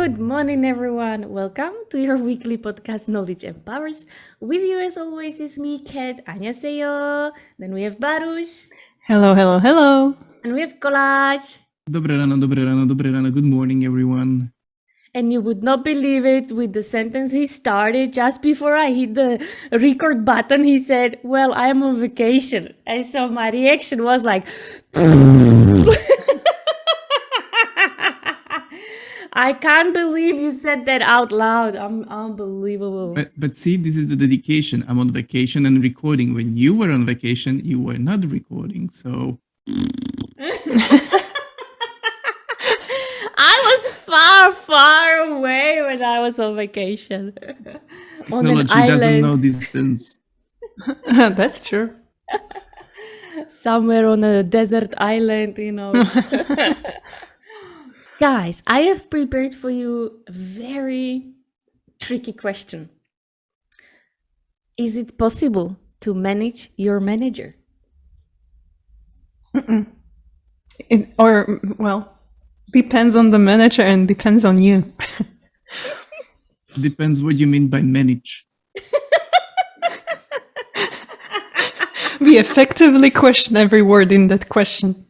Good morning, everyone. Welcome to your weekly podcast, Knowledge Empowers. With you, as always, is me, Kat. Annyeonghaseyo. Then we have Baruch. Hello, hello, hello. And we have Collage. Dobre rano, dobre rano, dobre rano. Good morning, everyone. And you would not believe it, with the sentence he started just before I hit the record button, he said, "Well, I am on vacation." And so my reaction was like, I can't believe you said that out loud. Unbelievable. But see, this is the dedication. I'm on vacation and recording. When you were on vacation, you were not recording. So I was far, far away when I was on vacation. On an technology doesn't island, know distance. That's true. somewhere on a desert island, Guys, I have prepared for you a very tricky question. Is it possible to manage your manager? Depends on the manager and depends on you. Depends what you mean by manage. We effectively question every word in that question.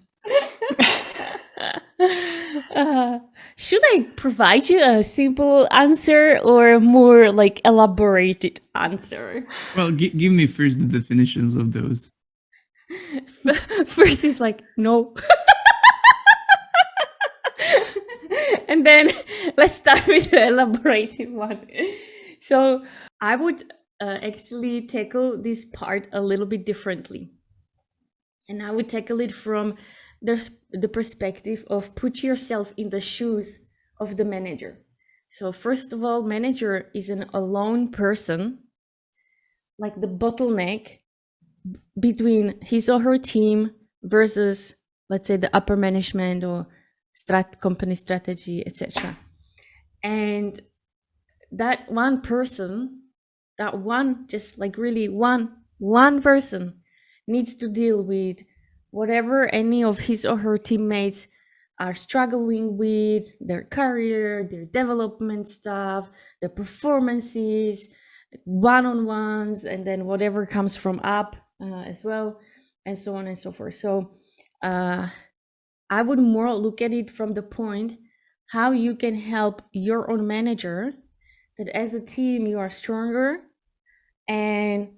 Should I provide you a simple answer or a more like elaborated answer? Well, give me first the definitions of those. First is like, no. And then let's start with the elaborated one. So I would actually tackle this part a little bit differently. And I would tackle it from the perspective of put yourself in the shoes of the manager. So first of all, manager is an alone person, like the bottleneck between his or her team versus, let's say, the upper management or company strategy, etc. And that one person, just like really one person needs to deal with whatever any of his or her teammates are struggling with, their career, their development stuff, their performances, one-on-ones, and then whatever comes from up as well, and so on and so forth. So I would more look at it from the point how you can help your own manager, that as a team you are stronger and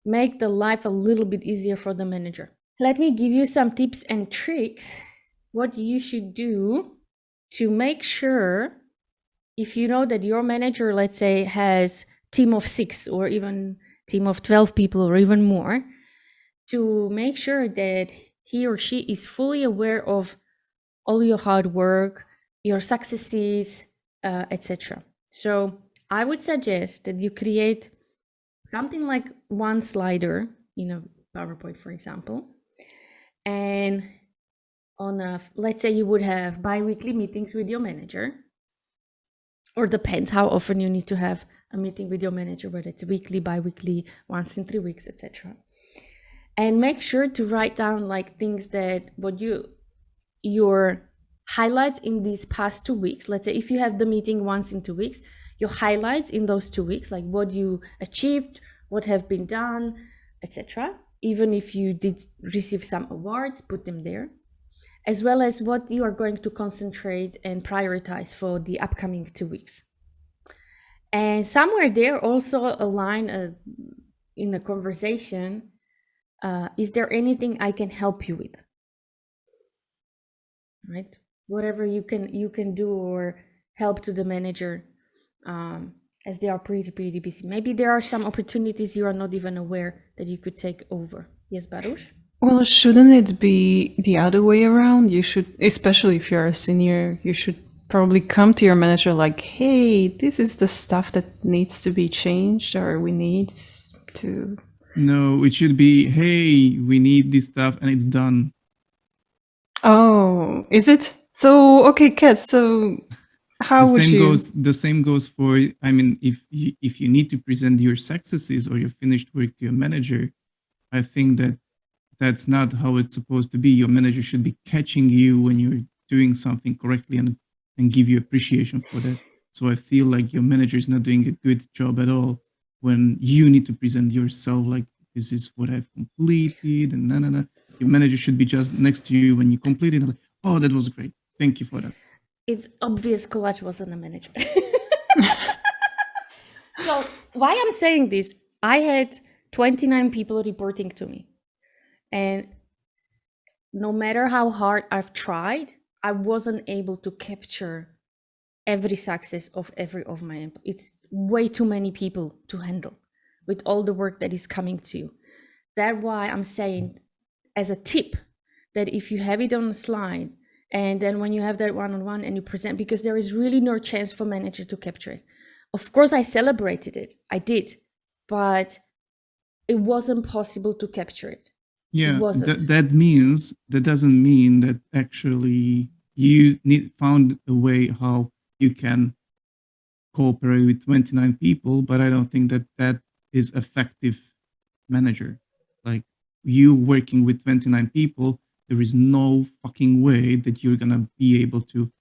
make the life a little bit easier for the manager. Let me give you some tips and tricks what you should do to make sure, if you know that your manager, let's say, has team of 6 or even team of 12 people or even more, to make sure that he or she is fully aware of all your hard work, your successes, etc. So I would suggest that you create something like one slider in a PowerPoint, for example. And let's say you would have bi-weekly meetings with your manager, or depends how often you need to have a meeting with your manager, whether it's weekly, bi-weekly, once in 3 weeks, etc. And make sure to write down like things that your highlights in these past 2 weeks. Let's say if you have the meeting once in 2 weeks, your highlights in those 2 weeks, like what you achieved, what have been done, etc. Even if you did receive some awards, put them there, as well as what you are going to concentrate and prioritize for the upcoming 2 weeks. And somewhere there also a line in the conversation, is there anything I can help you with? Right? Whatever you can do or help to the manager, as they are pretty busy. Maybe there are some opportunities you are not even aware that you could take over. Yes, Baruch? Well, shouldn't it be the other way around? You should, especially if you're a senior, you should probably come to your manager like, hey, this is the stuff that needs to be changed, or we need to... No, it should be, hey, we need this stuff and it's done. Oh, is it? So, okay, Kat, so how would you... The same goes for, I mean, if you need to present your successes or your finished work to your manager, I think that's not how it's supposed to be. Your manager should be catching you when you're doing something correctly and and give you appreciation for that. So I feel like your manager is not doing a good job at all when you need to present yourself like, this is what I've completed and na. Your manager should be just next to you when you complete it. Like, oh, that was great. Thank you for that. It's obvious Kolach wasn't a manager. So why I'm saying this, I had 29 people reporting to me. And no matter how hard I've tried, I wasn't able to capture every success of every of my employees. It's way too many people to handle with all the work that is coming to you. That's why I'm saying as a tip that if you have it on a slide and then when you have that one-on-one and you present, because there is really no chance for manager to capture it. Of course, I celebrated it. I did, but it wasn't possible to capture it. Yeah, wasn't. that doesn't mean that actually you found a way how you can cooperate with 29 people, but I don't think that that is effective manager. Like, you working with 29 people, there is no fucking way that you're gonna be able to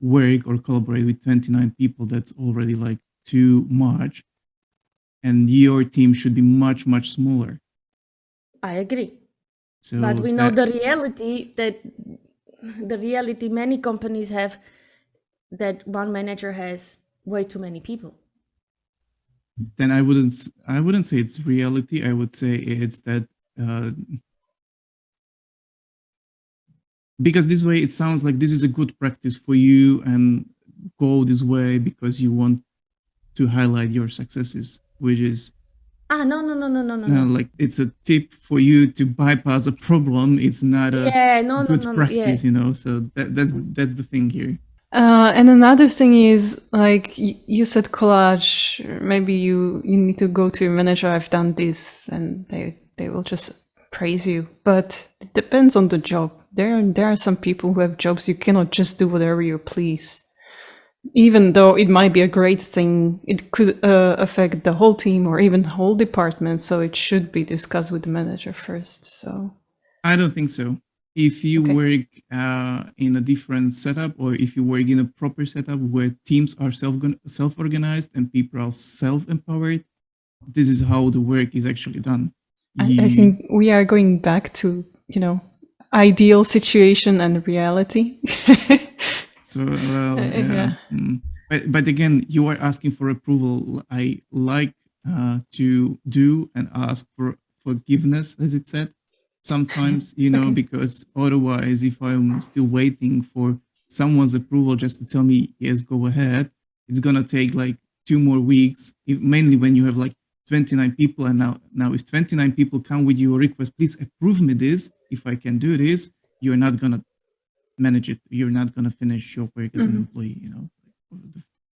work or collaborate with 29 people. That's already like too much. And your team should be much, much smaller. I agree. So But we know the reality many companies have, that one manager has way too many people. then I wouldn't say it's reality. I would say it's that because this way it sounds like this is a good practice for you and go this way because you want to highlight your successes, which is No. like it's a tip for you to bypass a problem. It's not a good practice, you know. So that's the thing here. And another thing is, like you said, collage. Maybe you need to go to your manager. I've done this, and they will just praise you. But it depends on the job. There are some people who have jobs you cannot just do whatever you please. Even though it might be a great thing, it could affect the whole team or even whole department. So it should be discussed with the manager first. So I don't think so. If you work in a different setup, or if you work in a proper setup where teams are self-organized and people are self-empowered, this is how the work is actually done. I think we are going back to, ideal situation and reality. So, well, yeah. But again, you are asking for approval. I like to do and ask for forgiveness, as it said. Sometimes, because otherwise, if I'm still waiting for someone's approval just to tell me, yes, go ahead, it's going to take like 2 more weeks, mainly when you have like 29 people. And now if 29 people come with your request, please approve me this, if I can do this, you're not going to manage it. You're not going to finish your work as an employee,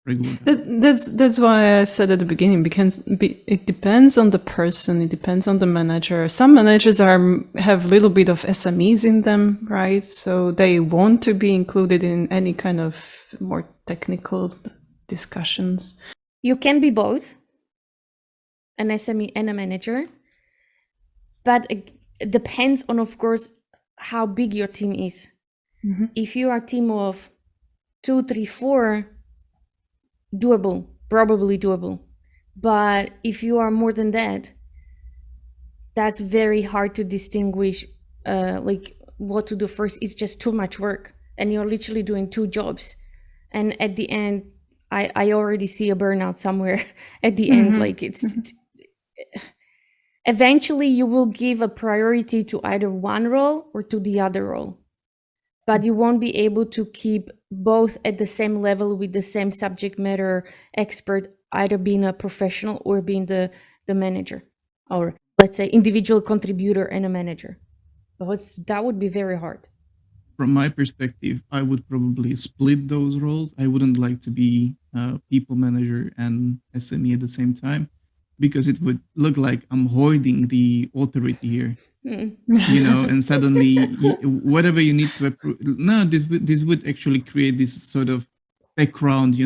regular. That's why I said at the beginning, because it depends on the person, it depends on the manager. Some managers have a little bit of SMEs in them, right? So they want to be included in any kind of more technical discussions. You can be both an SME and a manager, but it depends on, of course, how big your team is. Mm-hmm. If you are a team of 2, 3, 4, doable, probably doable. But if you are more than that, that's very hard to distinguish like what to do first. It's just too much work and you're literally doing 2 jobs. And at the end, I already see a burnout somewhere at the end. Like eventually you will give a priority to either one role or to the other role. But you won't be able to keep both at the same level with the same subject matter expert, either being a professional or being the manager, or let's say individual contributor and a manager. That would be very hard. From my perspective, I would probably split those roles. I wouldn't like to be a people manager and SME at the same time, because it would look like I'm hoarding the authority here. And suddenly whatever you need to approve, this would actually create this sort of background,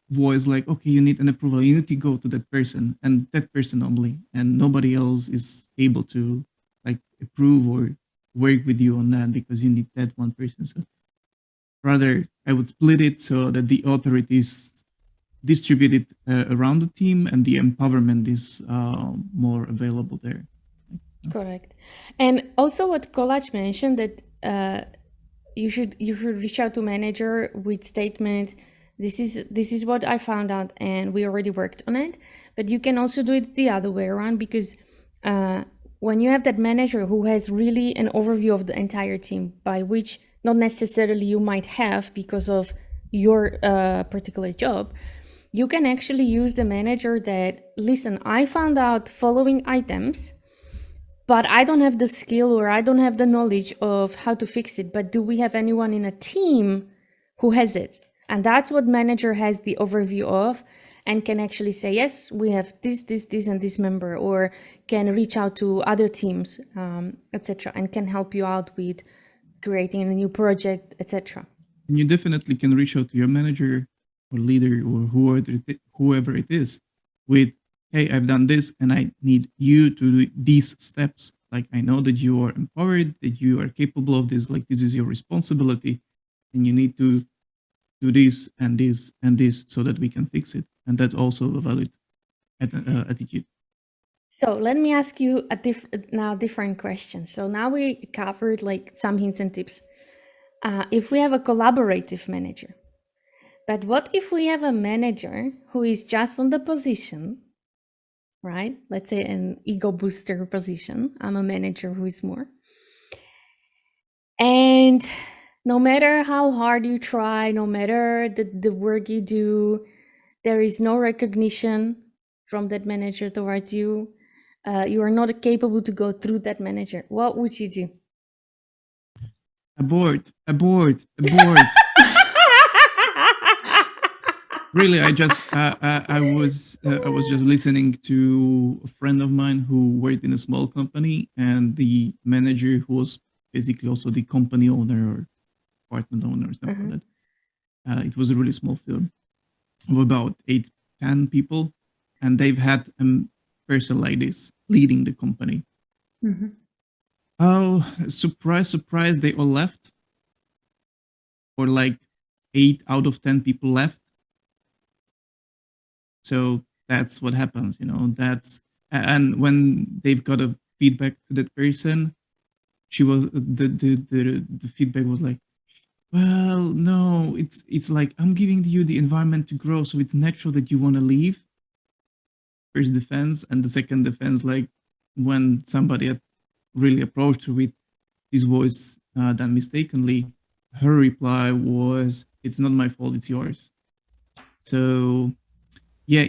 voice like, okay, you need an approval, you need to go to that person and that person only, and nobody else is able to like approve or work with you on that because you need that one person. So Rather, I would split it so that the authority is distributed around the team and the empowerment is more available there. Correct. And also what Kolaj mentioned, that you should reach out to manager with statements, this is what I found out and we already worked on it. But you can also do it the other way around, because when you have that manager who has really an overview of the entire team, by which not necessarily you might have because of your particular job, you can actually use the manager that, listen, I found out following items, but I don't have the skill or I don't have the knowledge of how to fix it. But do we have anyone in a team who has it? And that's what manager has the overview of, and can actually say, yes, we have this, and this member, or can reach out to other teams, etc., and can help you out with creating a new project, etc. And you definitely can reach out to your manager or leader or whoever it is with, hey, I've done this and I need you to do these steps. Like, I know that you are empowered, that you are capable of this, like this is your responsibility, and you need to do this and this and this so that we can fix it. And that's also a valid attitude. So let me ask you a different question. So now we covered like some hints and tips. If we have a collaborative manager, but what if we have a manager who is just on the position, right? Let's say an ego booster position. I'm a manager who is more. And no matter how hard you try, no matter the work you do, there is no recognition from that manager towards you. You are not capable to go through that manager. What would you do? Abort. Really, I was just listening to a friend of mine who worked in a small company, and the manager, who was basically also the company owner or apartment owner or something like that. It was a really small firm of about 8-10 people, and they've had a person like this leading the company. Oh, surprise, they all left. Or like 8 out of 10 people left. So that's what happens, and when they've got a feedback to that person, she was the feedback was like, well, no, it's like, I'm giving you the environment to grow, so it's natural that you want to leave. First defense, and the second defense, like when somebody had really approached her with this voice done mistakenly, her reply was, it's not my fault, it's yours. So yeah,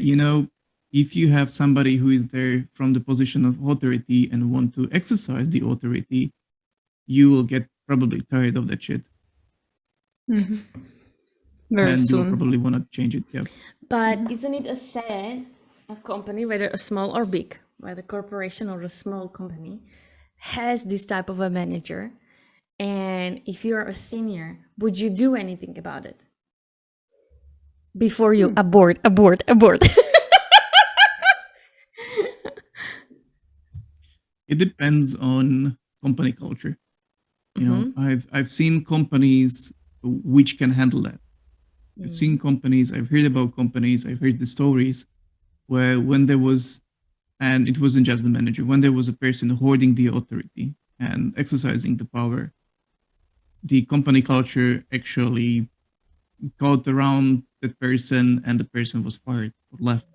if you have somebody who is there from the position of authority and want to exercise the authority, you will get probably tired of that shit. Very soon. You'll probably want to change it. Yeah. But isn't it a company, whether a small or big, whether a corporation or a small company, has this type of a manager? And if you're a senior, would you do anything about it before you abort? It depends on company culture. I've seen companies which can handle that. I've seen companies, I've heard about companies, I've heard the stories where when there was, and it wasn't just the manager, when there was a person hoarding the authority and exercising the power, the company culture actually got around that person and the person was fired or left,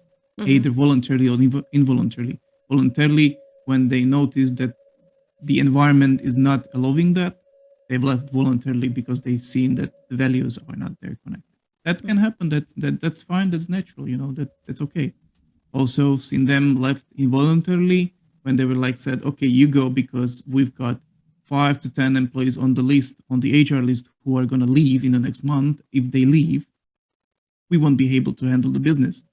either voluntarily or involuntarily. Voluntarily, when they noticed that the environment is not allowing that, they've left voluntarily because they've seen that the values are not there connected. That can happen. That's fine. That's natural. That's okay. Also, seen them left involuntarily when they were like said, okay, you go because we've got 5 to 10 employees on the list, on the HR list, who are going to leave in the next month. If they leave, we won't be able to handle the business.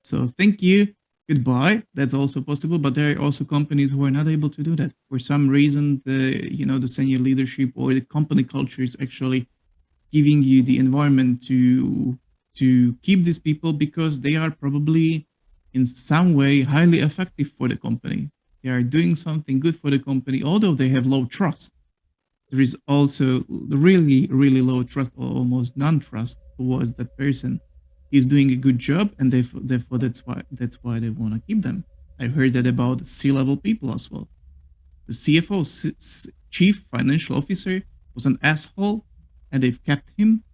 So thank you. Goodbye. That's also possible, but there are also companies who are not able to do that for some reason. The senior leadership or the company culture is actually giving you the environment to keep these people because they are probably in some way highly effective for the company. They are doing something good for the company, although they have low trust. there is also really, really low trust or almost non-trust towards that person. He's doing a good job, and therefore that's why they want to keep them. I've heard that about C-level people as well. The CFO, Chief Financial Officer, was an asshole, and they've kept him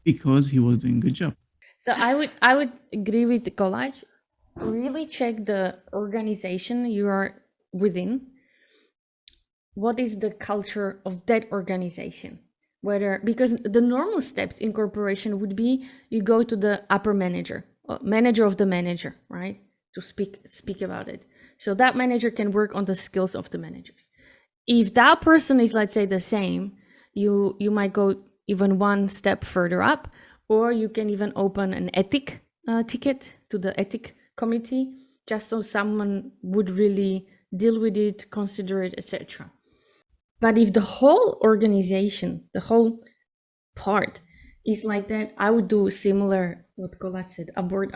because he was doing a good job. So I would agree with the collage. Really check the organization you are within. What is the culture of that organization? Because the normal steps in corporation would be you go to the upper manager, manager of the manager, right? To speak about it. So that manager can work on the skills of the managers. If that person is, let's say, the same, you might go even one step further up, or you can even open an ethic ticket to the ethic committee, just so someone would really deal with it, consider it, etc. But if the whole organization, the whole part is like that, I would do similar what Colette said, abort.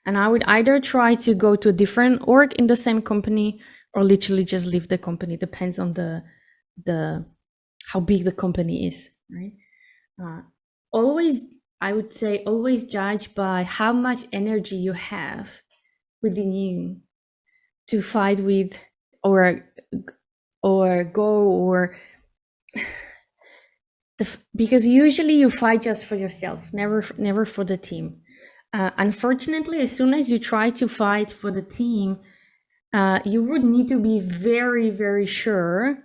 And I would either try to go to a different org in the same company, or literally just leave the company. Depends on the how big the company is, right? I would say always judge by how much energy you have within you to fight with or because usually you fight just for yourself, never for the team. Unfortunately, as soon as you try to fight for the team, you would need to be very, very sure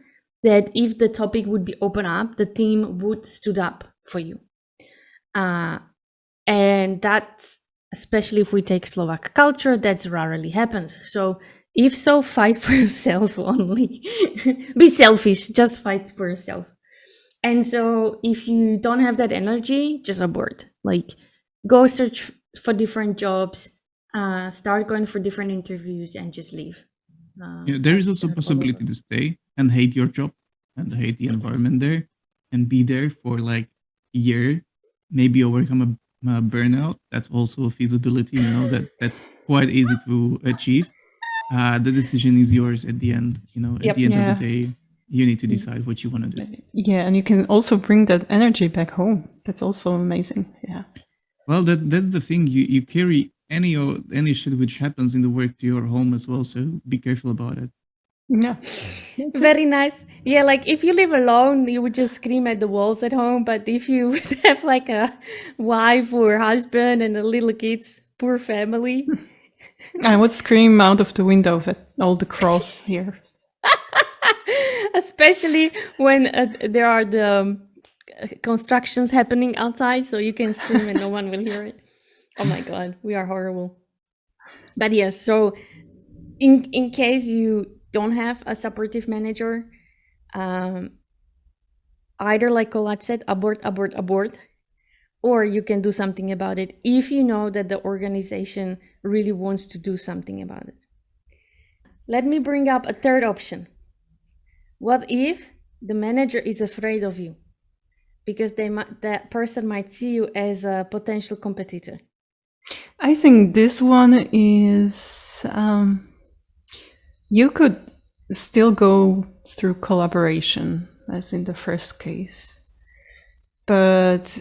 that if the topic would be open up, the team would stood up for you. And that's, especially if we take Slovak culture, that's rarely happens. So if so, fight for yourself only. Be selfish, just fight for yourself. And so if you don't have that energy, just abort. Like, go search for different jobs, start going for different interviews, and just leave. There is also a possibility to stay and hate your job and hate the environment there and be there for like a year, maybe overcome a burnout. That's also a feasibility, that's quite easy to achieve. The decision is yours at the end. At the end of the day, you need to decide what you want to do. Yeah, and you can also bring that energy back home. That's also amazing. Yeah. Well, that's the thing. You carry any shit which happens in the work to your home as well. So be careful about it. Yeah. It's very nice. Yeah, like if you live alone, you would just scream at the walls at home. But if you would have like a wife or husband and a little kids, poor family. I would scream out of the window at all the crows here. Especially when there are the constructions happening outside, so you can scream and no one will hear it. Oh my god, we are horrible. But yes, so in case you don't have a supportive manager, either like Colette said, abort, or you can do something about it if you know that the organization really wants to do something about it. Let me bring up a third option. What if the manager is afraid of you? Because that person might see you as a potential competitor. I think this one is, you could still go through collaboration as in the first case. But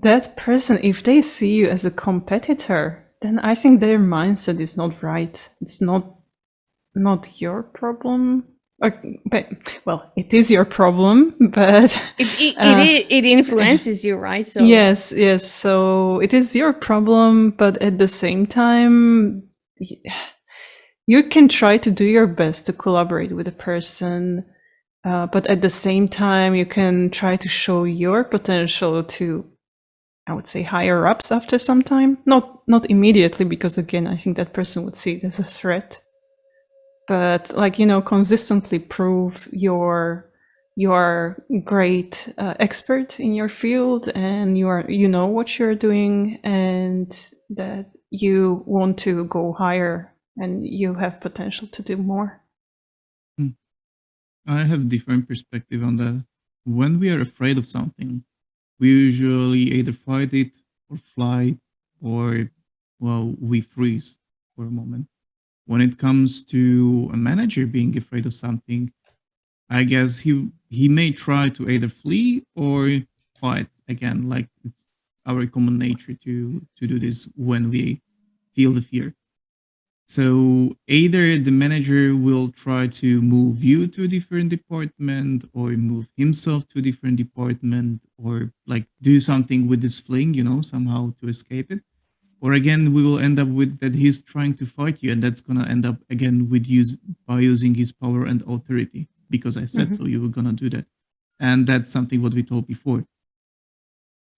that person, if they see you as a competitor, then I think their mindset is not right. It's not your problem. Well, it is your problem, but it influences you, right? So yes. So it is your problem, but at the same time, you can try to do your best to collaborate with a person, but at the same time, you can try to show your potential to, I would say, higher ups after some time. Not immediately, because again, I think that person would see it as a threat. But consistently prove you are great expert in your field, and you know what you're doing, and that you want to go higher, and you have potential to do more. I have a different perspective on that. When we are afraid of something, we usually either fight it or fly, or we freeze for a moment. When it comes to a manager being afraid of something, I guess he may try to either flee or fight again. Like it's our common nature to do this when we feel the fear. So either the manager will try to move you to a different department or move himself to a different department or like do something with this fling, somehow to escape it. Or again, we will end up with that he's trying to fight you, and that's gonna end up again with by using his power and authority because I said so. You were gonna do that, and that's something what we told before.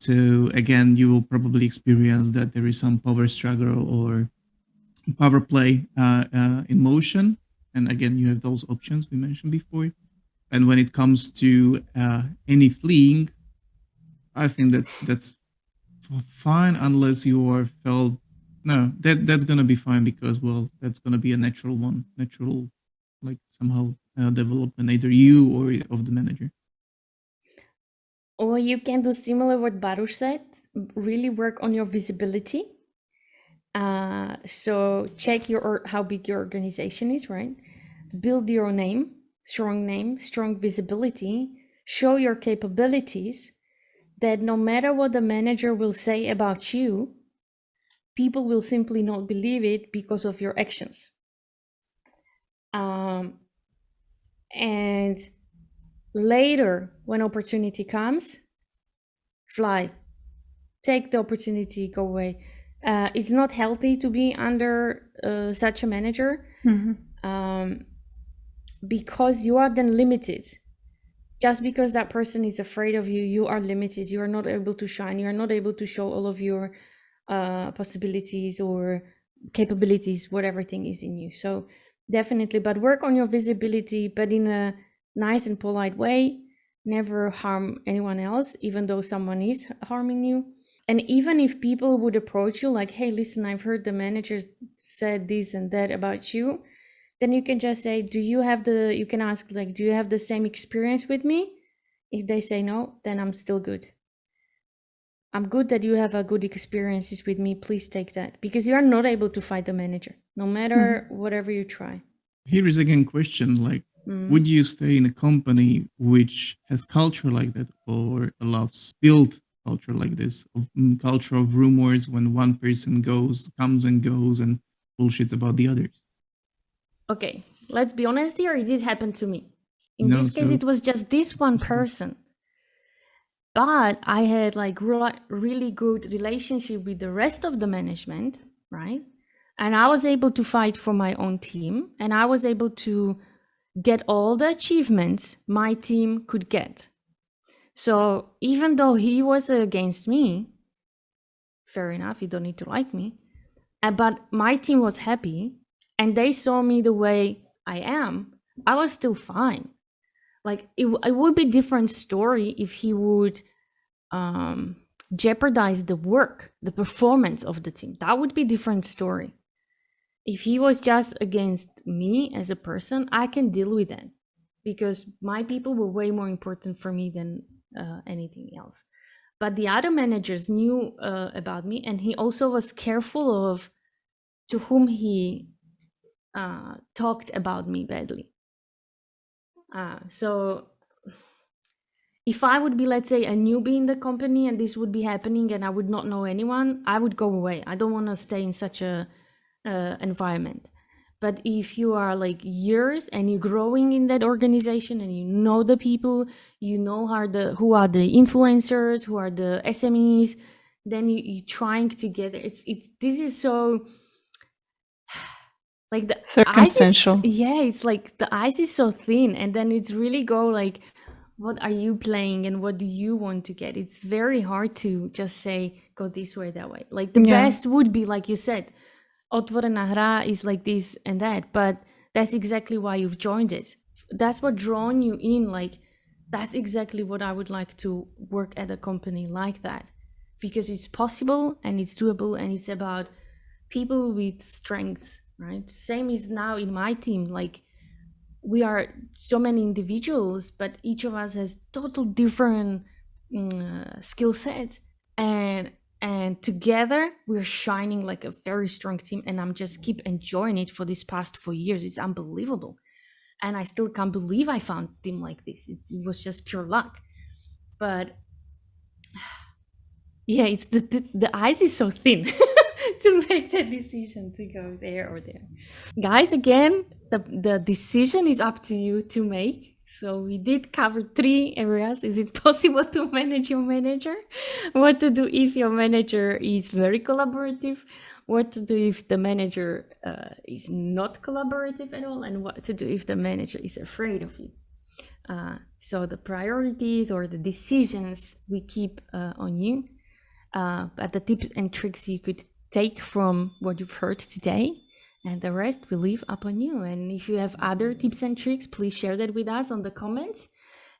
So again, you will probably experience that there is some power struggle or power play in motion, and again, you have those options we mentioned before. And when it comes to any fleeing, I think that's fine unless you are felt no that's gonna be fine because well that's gonna be a natural like somehow development either you or of the manager. Or you can do similar what Baruch said, really work on your visibility. So check how big your organization is, right? Build your name, strong visibility, show your capabilities, that no matter what the manager will say about you, people will simply not believe it because of your actions. And later, when opportunity comes, fly, take the opportunity, go away. It's not healthy to be under such a manager because you are then limited. Just because that person is afraid of you, you are limited. You are not able to shine. You are not able to show all of your possibilities or capabilities, whatever thing is in you. So definitely, but work on your visibility, but in a nice and polite way. Never harm anyone else, even though someone is harming you. And even if people would approach you like, hey, listen, I've heard the manager said this and that about you, then you can just say, you can ask like, do you have the same experience with me? If they say no, then I'm still good. I'm good that you have a good experiences with me. Please take that, because you are not able to fight the manager, no matter whatever you try. Here is again question like, would you stay in a company which has culture like that or allows build culture like this, of culture of rumors when one person comes and goes and bullshits about the others? Okay, let's be honest here. It did happen to me. In this case, it was just this one person. But I had like really good relationship with the rest of the management, right? And I was able to fight for my own team, and I was able to get all the achievements my team could get. So even though he was against me, fair enough, you don't need to like me, but my team was happy and they saw me the way I am, I was still fine. Like it would be a different story if he would jeopardize the work, the performance of the team. That would be a different story. If he was just against me as a person, I can deal with that because my people were way more important for me than anything else. But the other managers knew about me, and he also was careful of to whom he talked about me badly. So if I would be, let's say, a newbie in the company and this would be happening and I would not know anyone, I would go away. I don't want to stay in such a environment. But if you are like years and you're growing in that organization and you know the people, you know who are the influencers, who are the SMEs, then you're trying together. This is so like the circumstantial. Ice is, it's like the ice is so thin, and then it's really go like, what are you playing and what do you want to get? It's very hard to just say go this way, that way. Like the best would be, like you said, otvorena hra is like this and that, but that's exactly why you've joined it. That's what drawn you in. Like that's exactly what I would like to work at a company like that, because it's possible and it's doable and it's about people with strengths, right? Same is now in my team. Like we are so many individuals, but each of us has total different skill sets, and together we're shining like a very strong team. And I'm just keep enjoying it for these past 4 years. It's unbelievable and I still can't believe I found a team like this. It was just pure luck. But yeah, it's the ice is so thin to make that decision to go there or there. Guys, again, the decision is up to you to make. So we did cover 3 areas. Is it possible to manage your manager? What to do if your manager is very collaborative? What to do if the manager is not collaborative at all? And what to do if the manager is afraid of you? So the priorities or the decisions we keep on you. But the tips and tricks you could take from what you've heard today, and the rest we leave up on you. And if you have other tips and tricks, please share that with us on the comments.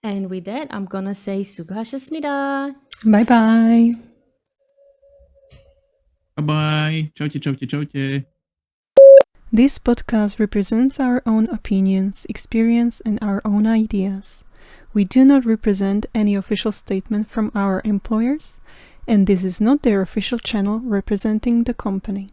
And with that, I'm gonna say 수고하셨습니다. Bye bye. Bye-bye. Ciao. This podcast represents our own opinions, experience, and our own ideas. We do not represent any official statement from our employers, and this is not their official channel representing the company.